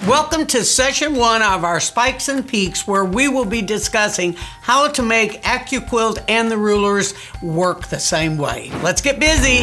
Welcome to session 1 of our Spikes and Peaks, where we will be discussing how to make Accuquilt and the rulers work the same way. Let's get busy.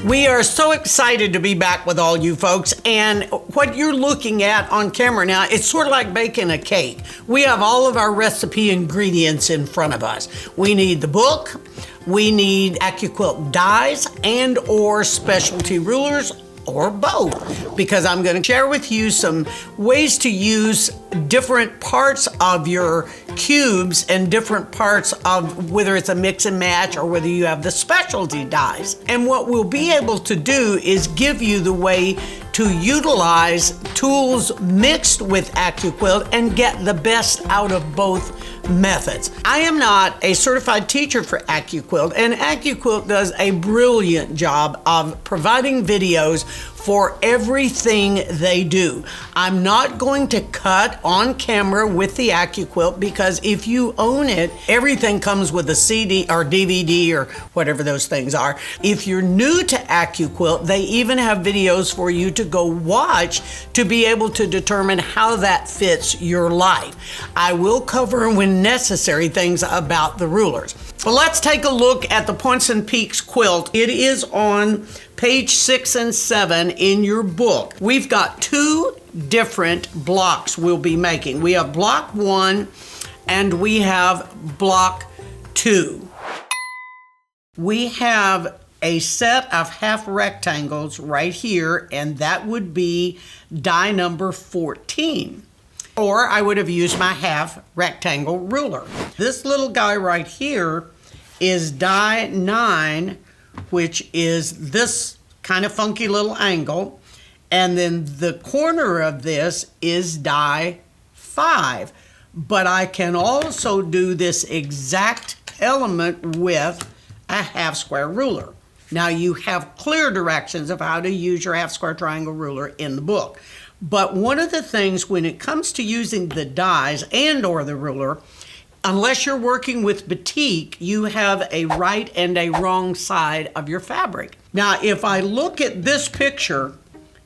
We are so excited to be back with all you folks, and what you're looking at on camera now, it's sort of like baking a cake. We have all of our recipe ingredients in front of us. We need the book, we need Accuquilt dies and or specialty rulers, or both, because I'm going to share with you some ways to use different parts of your cubes and different parts of whether it's a mix and match or whether you have the specialty dies. And what we'll be able to do is give you the way to utilize tools mixed with Accuquilt and get the best out of both methods. I am not a certified teacher for Accuquilt, and Accuquilt does a brilliant job of providing videos for everything they do. I'm not going to cut on camera with the Accuquilt because if you own it, everything comes with a CD or DVD or whatever those things are. If you're new to Accuquilt, they even have videos for you to go watch to be able to determine how that fits your life. I will cover when necessary things about the rulers. Well, let's take a look at the Points and Peaks quilt. It is on page 6 and 7 in your book. We've got 2 different blocks we'll be making. We have block 1 and we have block 2. We have a set of half rectangles right here, and that would be die number 14. Or I would have used my half rectangle ruler. This little guy right here is die 9, which is this kind of funky little angle. And then the corner of this is die 5. But I can also do this exact element with a half square ruler. Now you have clear directions of how to use your half square triangle ruler in the book. But one of the things when it comes to using the dies and or the ruler, unless you're working with batik, you have a right and a wrong side of your fabric. Now, if I look at this picture,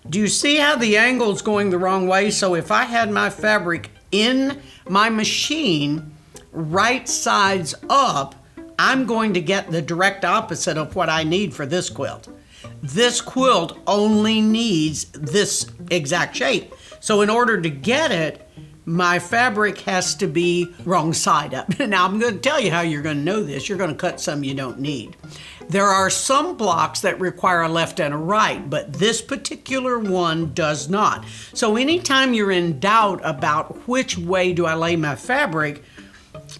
do you see how the angle's going the wrong way? So if I had my fabric in my machine, right sides up, I'm going to get the direct opposite of what I need for this quilt. This quilt only needs this exact shape. So in order to get it, my fabric has to be wrong side up. Now I'm going to tell you how you're going to know this. You're going to cut some you don't need. There are some blocks that require a left and a right, but this particular one does not. So anytime you're in doubt about which way do I lay my fabric,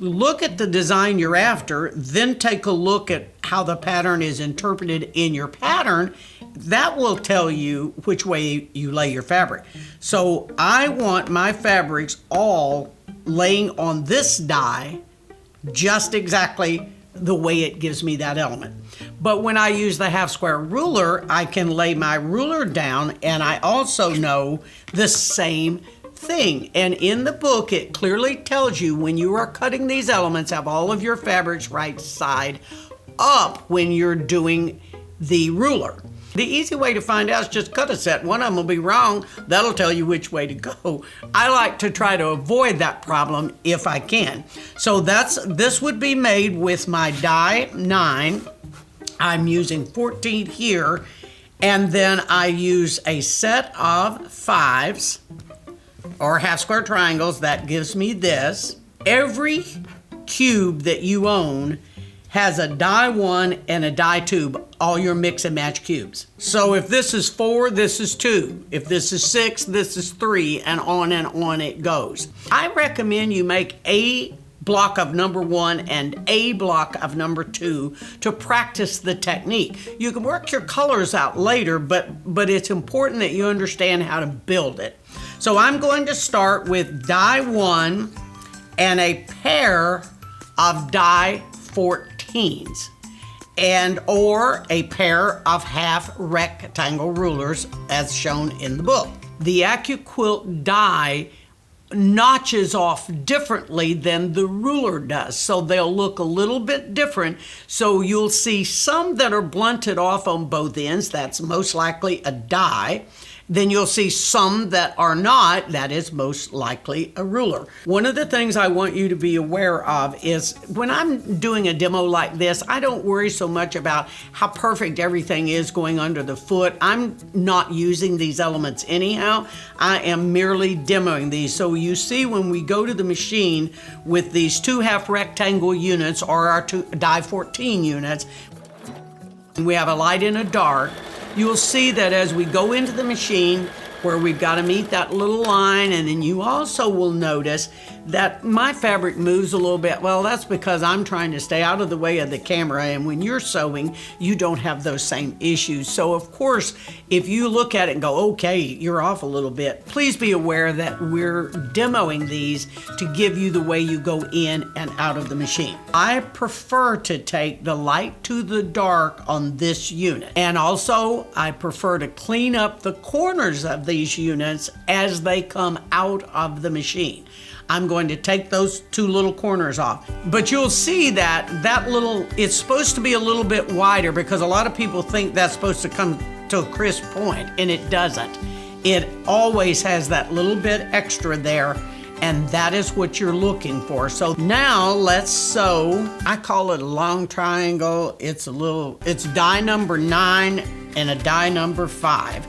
look at the design you're after, then take a look at how the pattern is interpreted in your pattern. That will tell you which way you lay your fabric. So I want my fabrics all laying on this die just exactly the way it gives me that element. But when I use the half square ruler, I can lay my ruler down, and I also know the same thing. And in the book, it clearly tells you when you are cutting these elements, have all of your fabrics right side up when you're doing the ruler. The easy way to find out is just cut a set. One of them will be wrong. That'll tell you which way to go. I like to try to avoid that problem if I can. So this would be made with my die 9. I'm using 14 here, and then I use a set of 5s or half square triangles. That gives me this. Every cube that you own has a die 1 and a die 2, all your mix and match cubes. So if this is 4, this is 2. If this is 6, this is 3, and on it goes. I recommend you make a block of number 1 and a block of number 2 to practice the technique. You can work your colors out later, but it's important that you understand how to build it. So I'm going to start with die 1 and a pair of die 14s and or a pair of half rectangle rulers as shown in the book. The Accuquilt die notches off differently than the ruler does. So they'll look a little bit different. So you'll see some that are blunted off on both ends. That's most likely a die. Then you'll see some that are not. That is most likely a ruler. One of the things I want you to be aware of is when I'm doing a demo like this, I don't worry so much about how perfect everything is going under the foot. I'm not using these elements anyhow. I am merely demoing these. So you see when we go to the machine with these 2 half rectangle units or our die 14 units, we have a light and a dark. You'll see that as we go into the machine where we've got to meet that little line, and then you also will notice that my fabric moves a little bit. Well, that's because I'm trying to stay out of the way of the camera, and when you're sewing, you don't have those same issues. So of course, if you look at it and go, okay, you're off a little bit, please be aware that we're demoing these to give you the way you go in and out of the machine. I prefer to take the light to the dark on this unit. And also, I prefer to clean up the corners of these units as they come out of the machine. I'm going to take those 2 little corners off. But you'll see that it's supposed to be a little bit wider because a lot of people think that's supposed to come to a crisp point, and it doesn't. It always has that little bit extra there, and that is what you're looking for. So now let's sew. I call it a long triangle. It's die number 9 and a die number 5.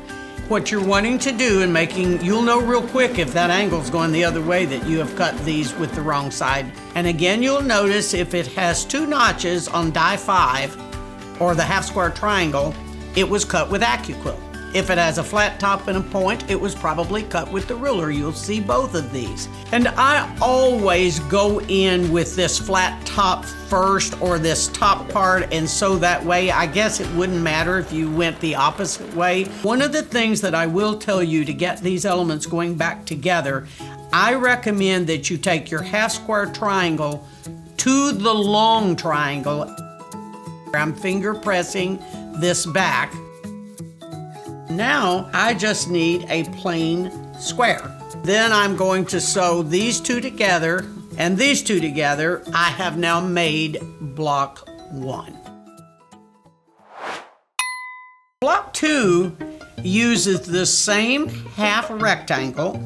What you're wanting to do and you'll know real quick if that angle's going the other way that you have cut these with the wrong side. And again, you'll notice if it has 2 notches on die 5 or the half square triangle, it was cut with Accuquilt. If it has a flat top and a point, it was probably cut with the ruler. You'll see both of these. And I always go in with this flat top first or this top part, and so that way, I guess it wouldn't matter if you went the opposite way. One of the things that I will tell you to get these elements going back together, I recommend that you take your half square triangle to the long triangle. I'm finger pressing this back. Now I just need a plain square. Then I'm going to sew these 2 together and these 2 together. I have now made block 1. Block 2 uses the same half rectangle.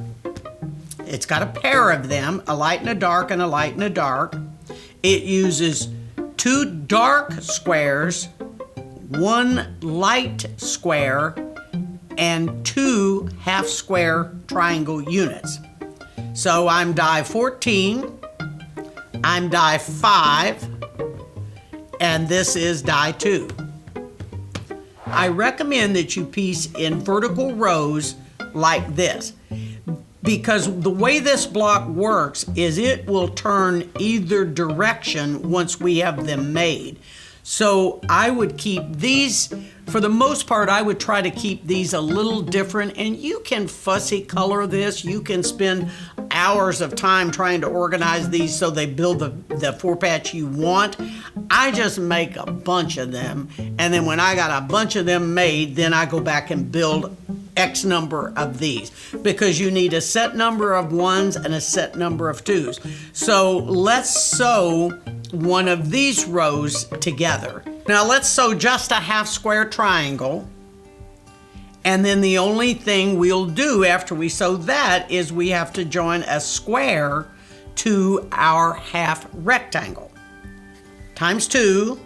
It's got a pair of them, a light and a dark and a light and a dark. It uses 2 dark squares, 1 light square, and 2 half square triangle units. So I'm die 14, I'm die 5, and this is die 2. I recommend that you piece in vertical rows like this, because the way this block works is it will turn either direction once we have them made. So I would keep these, for the most part, I would try to keep these a little different, and you can fussy color this. You can spend hours of time trying to organize these so they build the 4-patch you want. I just make a bunch of them, and then when I got a bunch of them made, then I go back and build X number of these, because you need a set number of 1s and a set number of 2s. So let's sew one of these rows together. Now let's sew just a half square triangle, and then the only thing we'll do after we sew that is we have to join a square to our half rectangle. Times 2,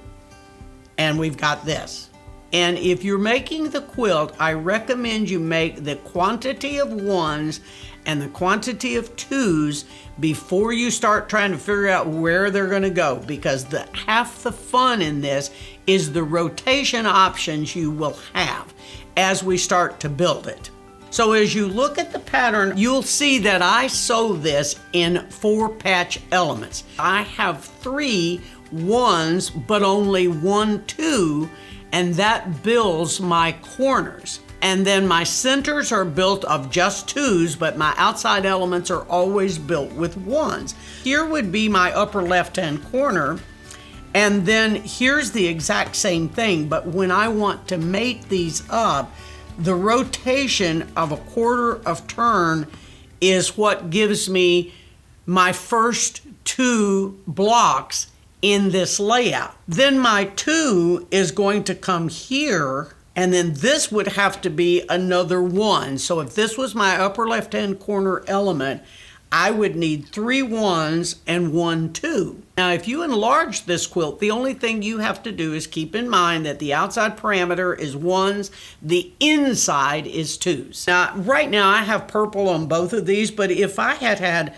and we've got this. And if you're making the quilt, I recommend you make the quantity of 1s and the quantity of 2s before you start trying to figure out where they're going to go, because half the fun in this is the rotation options you will have as we start to build it. So as you look at the pattern, you'll see that I sew this in 4-patch elements. I have 3 1s, but only 1 2, and that builds my corners. And then my centers are built of just 2s, but my outside elements are always built with 1s. Here would be my upper left-hand corner, and then here's the exact same thing, but when I want to mate these up, the rotation of a quarter of turn is what gives me my first 2 blocks in this layout. Then my 2 is going to come here, and then this would have to be another 1. So if this was my upper left-hand corner element, I would need 3 1s and 1 2. Now, if you enlarge this quilt, the only thing you have to do is keep in mind that the outside parameter is 1s, the inside is 2s. Now, right now I have purple on both of these, but if I had had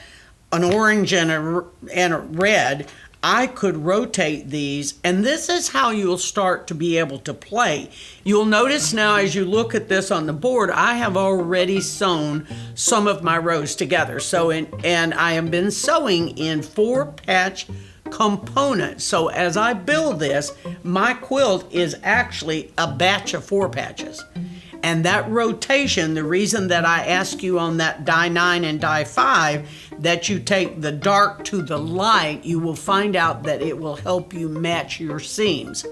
an orange and a red, I could rotate these, and this is how you'll start to be able to play. You'll notice now as you look at this on the board, I have already sewn some of my rows together. And I have been sewing in 4-patch components. So as I build this, my quilt is actually a batch of 4 patches. And that rotation, the reason that I ask you on that die 9 and die 5 that you take the dark to the light, you will find out that it will help you match your seams.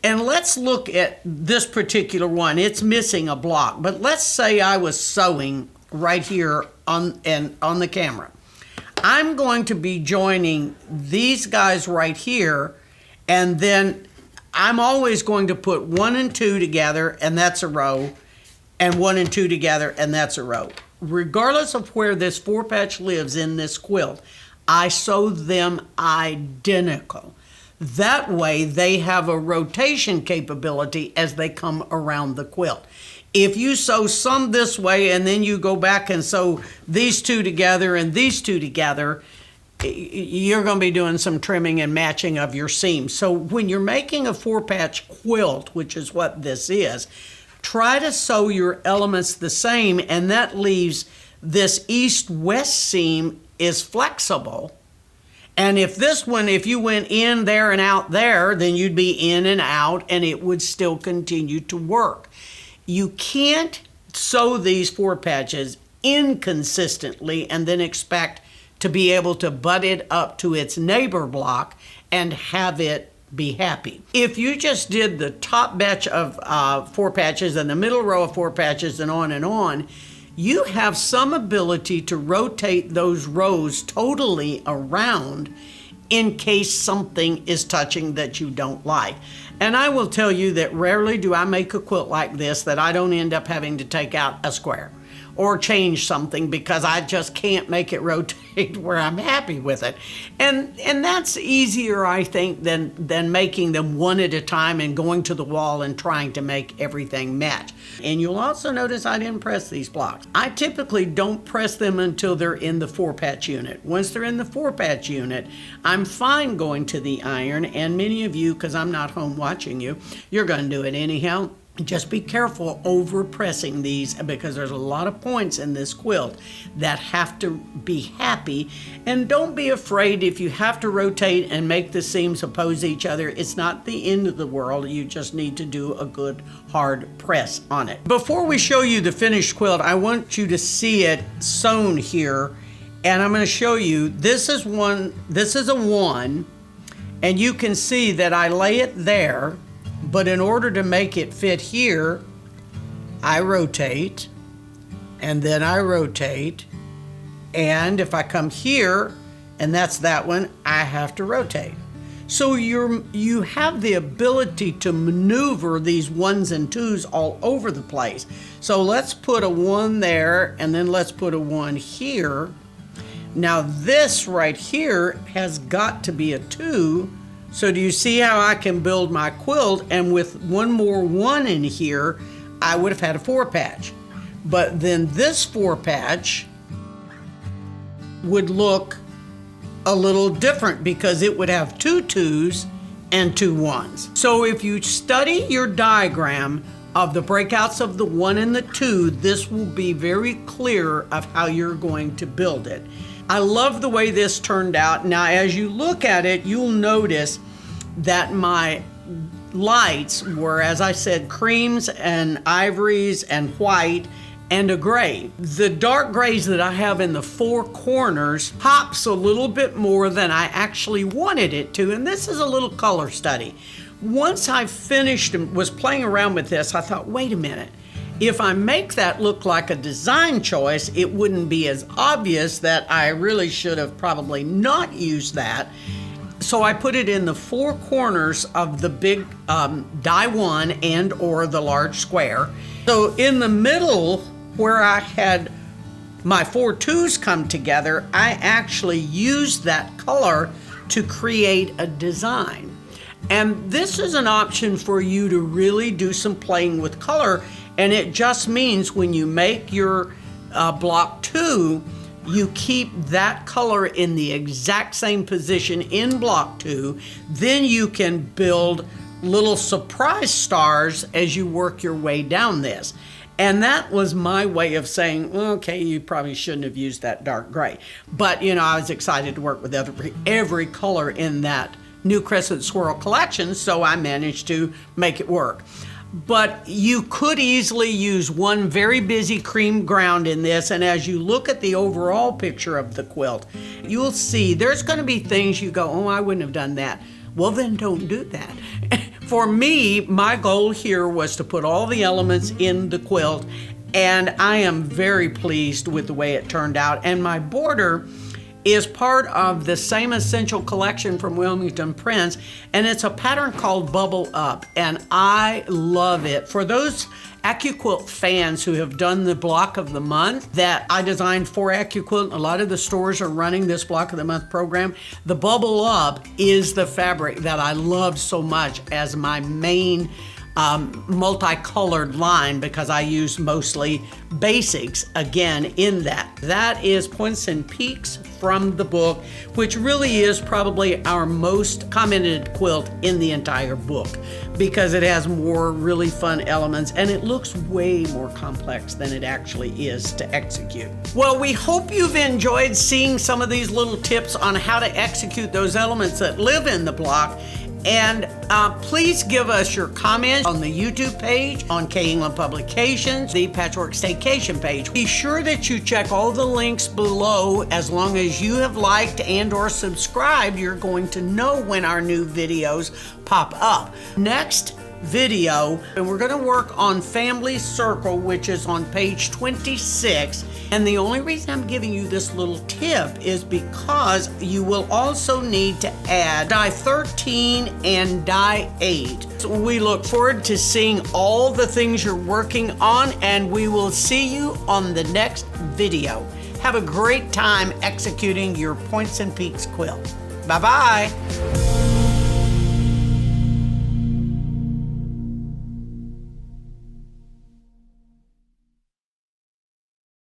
And let's look at this particular one. It's missing a block, but let's say I was sewing right here on the camera. I'm going to be joining these guys right here, and then I'm always going to put 1 and 2 together, and that's a row, and 1 and 2 together, and that's a row. Regardless of where this 4-patch lives in this quilt, I sew them identical. That way, they have a rotation capability as they come around the quilt. If you sew some this way, and then you go back and sew these 2 together and these 2 together, you're going to be doing some trimming and matching of your seams. So when you're making a 4-patch quilt, which is what this is, try to sew your elements the same, and that leaves this east-west seam is flexible. And if this one, if you went in there and out there, then you'd be in and out, and it would still continue to work. You can't sew these 4 patches inconsistently and then expect to be able to butt it up to its neighbor block and have it be happy. If you just did the top batch of 4 patches and the middle row of 4 patches and on, you have some ability to rotate those rows totally around in case something is touching that you don't like. And I will tell you that rarely do I make a quilt like this that I don't end up having to take out a square or change something because I just can't make it rotate where I'm happy with it. And that's easier, I think, than making them one at a time and going to the wall and trying to make everything match. And you'll also notice I didn't press these blocks. I typically don't press them until they're in the 4-patch unit. Once they're in the 4-patch unit, I'm fine going to the iron, and many of you, because I'm not home watching you, you're going to do it anyhow. Just be careful over pressing these because there's a lot of points in this quilt that have to be happy. And don't be afraid if you have to rotate and make the seams oppose each other. It's not the end of the world. You just need to do a good hard press on it. Before we show you the finished quilt, I want you to see it sewn here. And I'm going to show you, this is a 1, and you can see that I lay it there. But in order to make it fit here, I rotate, and then I rotate, and if I come here, and that's that one, I have to rotate. So you have the ability to maneuver these 1s and 2s all over the place. So let's put a 1 there, and then let's put a 1 here. Now this right here has got to be a 2. So do you see how I can build my quilt, and with one more 1 in here, I would have had a 4-patch. But then this 4-patch would look a little different because it would have 2 2s and 2 1s. So if you study your diagram of the breakouts of the 1 and the 2, this will be very clear of how you're going to build it. I love the way this turned out. Now, as you look at it, you'll notice that my lights were, as I said, creams and ivories and white and a gray. The dark grays that I have in the 4 corners pops a little bit more than I actually wanted it to, and this is a little color study. Once I finished and was playing around with this, I thought, wait a minute. If I make that look like a design choice, it wouldn't be as obvious that I really should have probably not used that. So I put it in the four corners of the big die one and or the large square. So in the middle where I had my 4 twos come together, I actually used that color to create a design. And this is an option for you to really do some playing with color, and it just means when you make your block 2, you keep that color in the exact same position in block 2. Then you can build little surprise stars as you work your way down this. And that was my way of saying, okay, you probably shouldn't have used that dark gray. But, you know, I was excited to work with every color in that New Crescent Swirl collection, so I managed to make it work. But you could easily use one very busy cream ground in this, and as you look at the overall picture of the quilt, you'll see there's going to be things you go, oh, I wouldn't have done that. Well, then don't do that. For me, my goal here was to put all the elements in the quilt, and I am very pleased with the way it turned out. And my border is part of the Same Essential collection from Wilmington Prints, and it's a pattern called Bubble Up, and I love it. For those Accuquilt fans who have done the block of the month that I designed for Accuquilt, a lot of the stores are running this block of the month program. The Bubble Up is the fabric that I love so much as my main multicolored line, because I use mostly basics again in that. That is Points and Peaks from the book, which really is probably our most commented quilt in the entire book, because it has more really fun elements and it looks way more complex than it actually is to execute. Well, we hope you've enjoyed seeing some of these little tips on how to execute those elements that live in the block. And please give us your comments on the YouTube page, on Kaye England Publications, the Patchwork Staycation page. Be sure that you check all the links below. As long as you have liked and or subscribed, you're going to know when our new videos pop up. Next video, and we're going to work on Family Circle, which is on page 26. And the only reason I'm giving you this little tip is because you will also need to add die 13 and die 8. So we look forward to seeing all the things you're working on, and we will see you on the next video. Have a great time executing your Points and Peaks quilt. Bye-bye.